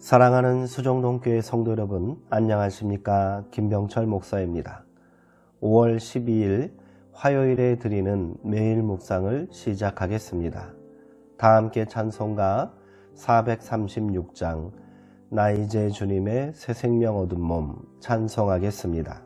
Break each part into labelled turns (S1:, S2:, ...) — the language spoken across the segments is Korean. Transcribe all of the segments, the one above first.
S1: 사랑하는 수정동교회 성도 여러분, 안녕하십니까? 김병철 목사입니다. 5월 12일 화요일에 드리는 매일 묵상을 시작하겠습니다. 다 함께 찬송가 436장 나 이제 주님의 새 생명 얻은 몸 찬송하겠습니다.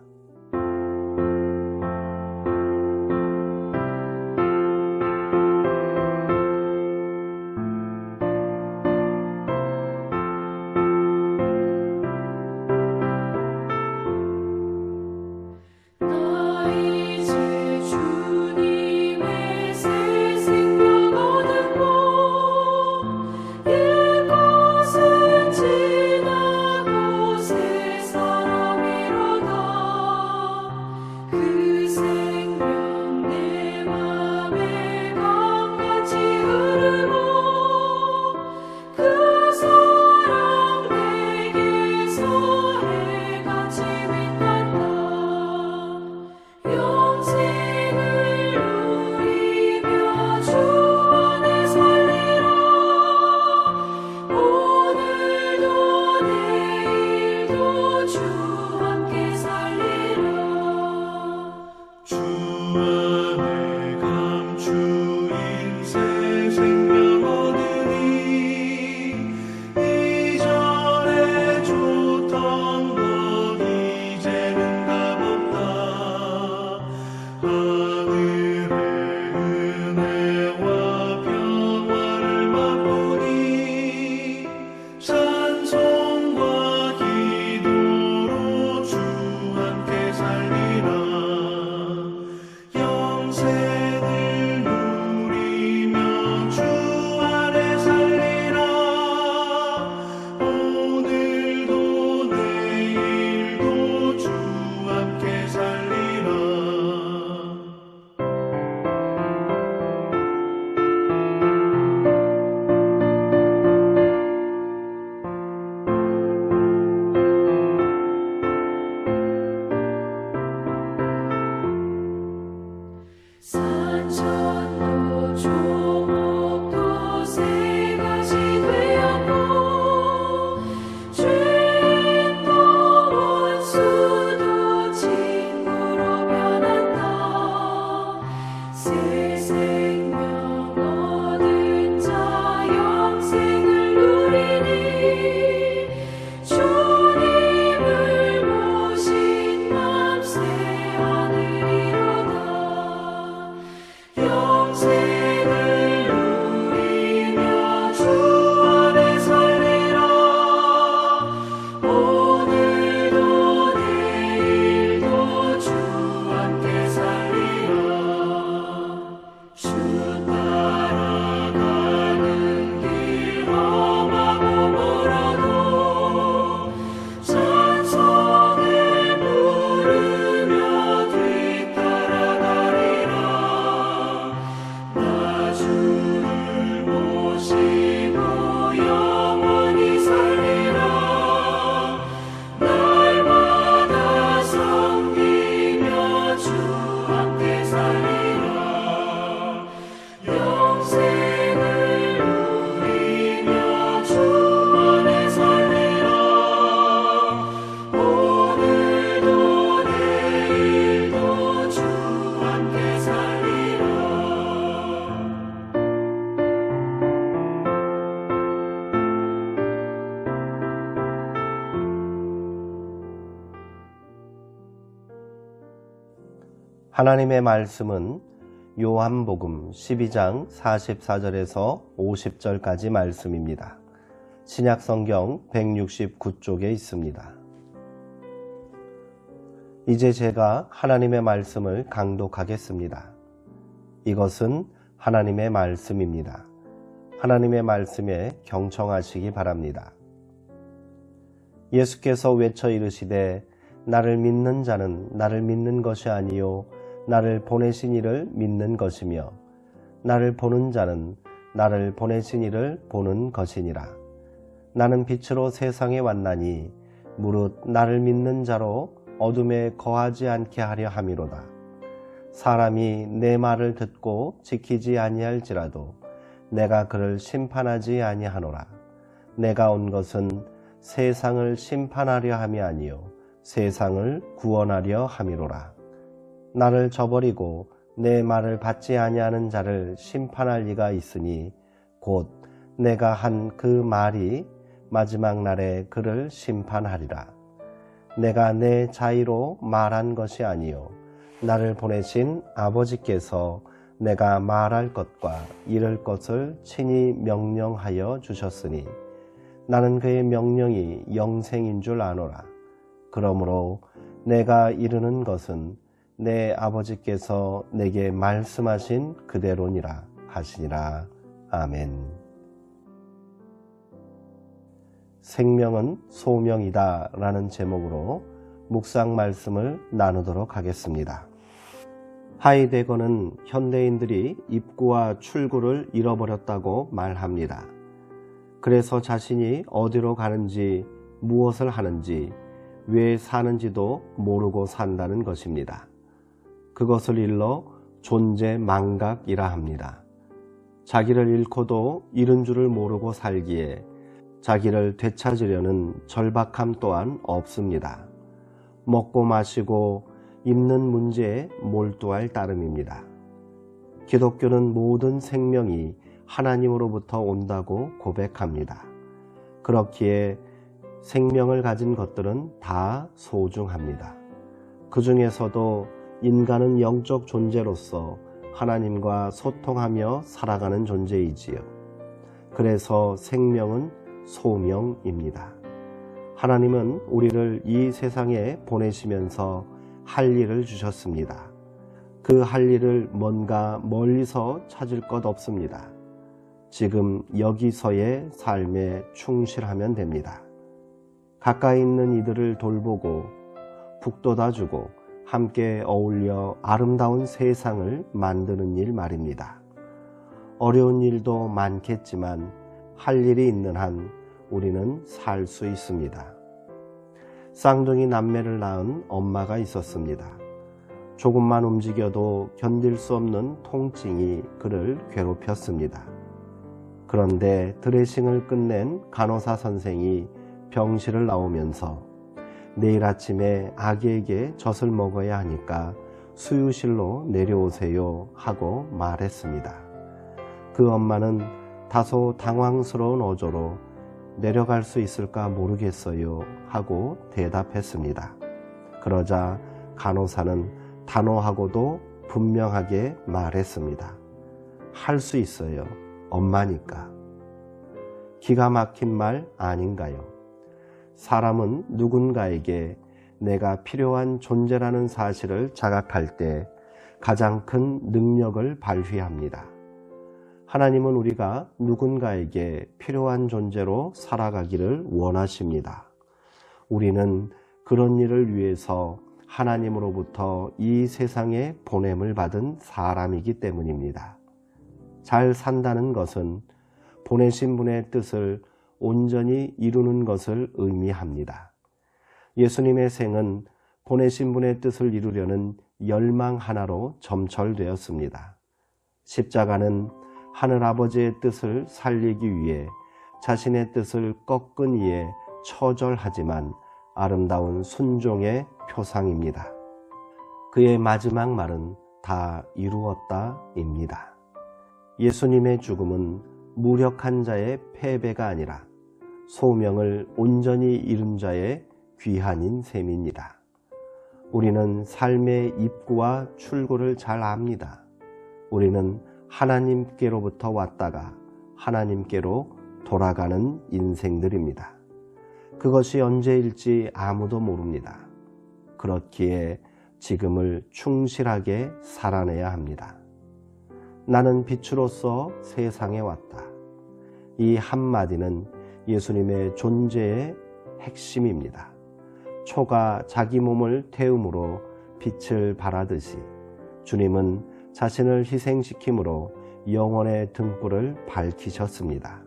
S1: 하나님의 말씀은 요한복음 12장 44절에서 50절까지 말씀입니다. 신약성경 169쪽에 있습니다. 이제 제가 하나님의 말씀을 강독하겠습니다. 이것은 하나님의 말씀입니다. 하나님의 말씀에 경청하시기 바랍니다. 예수께서 외쳐 이르시되 나를 믿는 자는 나를 믿는 것이 아니요 나를 보내신 이를 믿는 것이며 나를 보는 자는 나를 보내신 이를 보는 것이니라. 나는 빛으로 세상에 왔나니 무릇 나를 믿는 자로 어둠에 거하지 않게 하려 함이로다. 사람이 내 말을 듣고 지키지 아니할지라도 내가 그를 심판하지 아니하노라. 내가 온 것은 세상을 심판하려 함이 아니요 세상을 구원하려 함이로라. 나를 저버리고 내 말을 받지 아니하는 자를 심판할 리가 있으니 곧 내가 한 그 말이 마지막 날에 그를 심판하리라. 내가 내 자의로 말한 것이 아니요 나를 보내신 아버지께서 내가 말할 것과 이를 것을 친히 명령하여 주셨으니 나는 그의 명령이 영생인 줄 아노라. 그러므로 내가 이르는 것은 내 아버지께서 내게 말씀하신 그대로니라 하시니라. 아멘. 생명은 소명이다 라는 제목으로 묵상 말씀을 나누도록 하겠습니다. 하이데거는 현대인들이 입구와 출구를 잃어버렸다고 말합니다. 그래서 자신이 어디로 가는지, 무엇을 하는지, 왜 사는지도 모르고 산다는 것입니다. 그것을 일러 존재 망각이라 합니다. 자기를 잃고도 잃은 줄을 모르고 살기에 자기를 되찾으려는 절박함 또한 없습니다. 먹고 마시고 입는 문제에 몰두할 따름입니다. 기독교는 모든 생명이 하나님으로부터 온다고 고백합니다. 그렇기에 생명을 가진 것들은 다 소중합니다. 그 중에서도 인간은 영적 존재로서 하나님과 소통하며 살아가는 존재이지요. 그래서 생명은 소명입니다. 하나님은 우리를 이 세상에 보내시면서 할 일을 주셨습니다. 그 할 일을 뭔가 멀리서 찾을 것 없습니다. 지금 여기서의 삶에 충실하면 됩니다. 가까이 있는 이들을 돌보고 북돋아주고 함께 어울려 아름다운 세상을 만드는 일 말입니다. 어려운 일도 많겠지만 할 일이 있는 한 우리는 살 수 있습니다. 쌍둥이 남매를 낳은 엄마가 있었습니다. 조금만 움직여도 견딜 수 없는 통증이 그를 괴롭혔습니다. 그런데 드레싱을 끝낸 간호사 선생이 병실을 나오면서 내일 아침에 아기에게 젖을 먹어야 하니까 수유실로 내려오세요 하고 말했습니다. 그 엄마는 다소 당황스러운 어조로 내려갈 수 있을까 모르겠어요 하고 대답했습니다. 그러자 간호사는 단호하고도 분명하게 말했습니다. 할 수 있어요. 엄마니까. 기가 막힌 말 아닌가요? 사람은 누군가에게 내가 필요한 존재라는 사실을 자각할 때 가장 큰 능력을 발휘합니다. 하나님은 우리가 누군가에게 필요한 존재로 살아가기를 원하십니다. 우리는 그런 일을 위해서 하나님으로부터 이 세상에 보냄을 받은 사람이기 때문입니다. 잘 산다는 것은 보내신 분의 뜻을 온전히 이루는 것을 의미합니다. 예수님의 생은 보내신 분의 뜻을 이루려는 열망 하나로 점철되었습니다. 십자가는 하늘아버지의 뜻을 살리기 위해 자신의 뜻을 꺾은 이에 처절하지만 아름다운 순종의 표상입니다. 그의 마지막 말은 다 이루었다입니다. 예수님의 죽음은 무력한 자의 패배가 아니라 소명을 온전히 이룬 자의 귀한인 셈입니다. 우리는 삶의 입구와 출구를 잘 압니다. 우리는 하나님께로부터 왔다가 하나님께로 돌아가는 인생들입니다. 그것이 언제일지 아무도 모릅니다. 그렇기에 지금을 충실하게 살아내야 합니다. 나는 빛으로서 세상에 왔다. 이 한마디는 예수님의 존재의 핵심입니다. 초가 자기 몸을 태움으로 빛을 발하듯이 주님은 자신을 희생시킴으로 영원의 등불을 밝히셨습니다.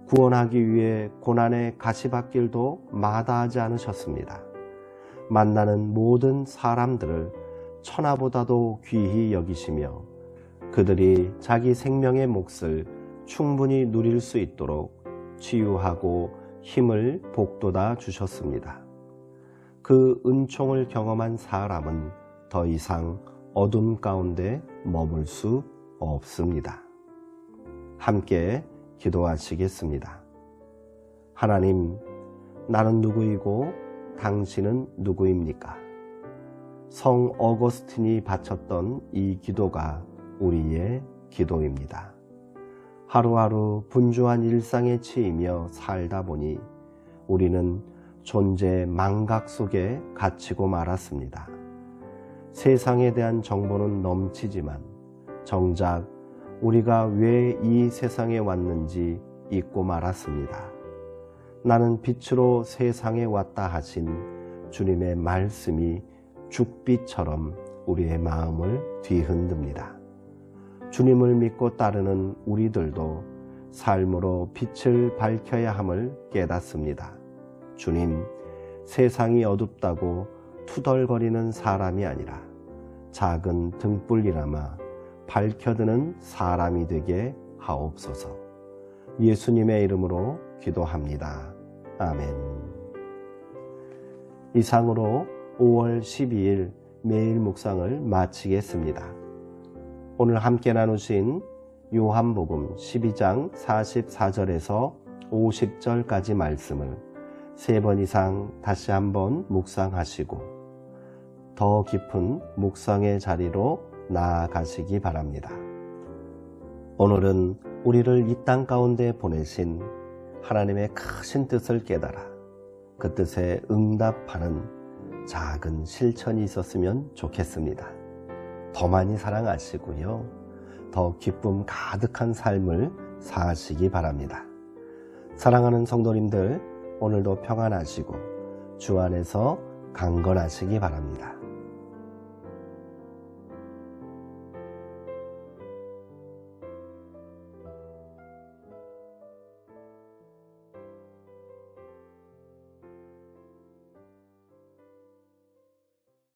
S1: 구원하기 위해 고난의 가시밭길도 마다하지 않으셨습니다. 만나는 모든 사람들을 천하보다도 귀히 여기시며 그들이 자기 생명의 몫을 충분히 누릴 수 있도록 치유하고 힘을 복돋아 주셨습니다. 그 은총을 경험한 사람은 더 이상 어둠 가운데 머물 수 없습니다. 함께 기도하시겠습니다. 하나님, 나는 누구이고 당신은 누구입니까? 성 어거스틴이 바쳤던 이 기도가 우리의 기도입니다. 하루하루 분주한 일상에 치이며 살다 보니 우리는 존재의 망각 속에 갇히고 말았습니다. 세상에 대한 정보는 넘치지만 정작 우리가 왜 이 세상에 왔는지 잊고 말았습니다. 나는 빛으로 세상에 왔다 하신 주님의 말씀이 죽빛처럼 우리의 마음을 뒤흔듭니다. 주님을 믿고 따르는 우리들도 삶으로 빛을 밝혀야 함을 깨닫습니다. 주님, 세상이 어둡다고 투덜거리는 사람이 아니라 작은 등불이나마 밝혀드는 사람이 되게 하옵소서. 예수님의 이름으로 기도합니다. 아멘. 이상으로 5월 12일 매일 묵상을 마치겠습니다. 오늘 함께 나누신 요한복음 12장 44절에서 50절까지 말씀을 3번 이상 다시 한번 묵상하시고 더 깊은 묵상의 자리로 나아가시기 바랍니다. 오늘은 우리를 이 땅 가운데 보내신 하나님의 크신 뜻을 깨달아 그 뜻에 응답하는 작은 실천이 있었으면 좋겠습니다. 더 많이 사랑하시고요. 더 기쁨 가득한 삶을 사시기 바랍니다. 사랑하는 성도님들, 오늘도 평안하시고 주 안에서 강건하시기 바랍니다.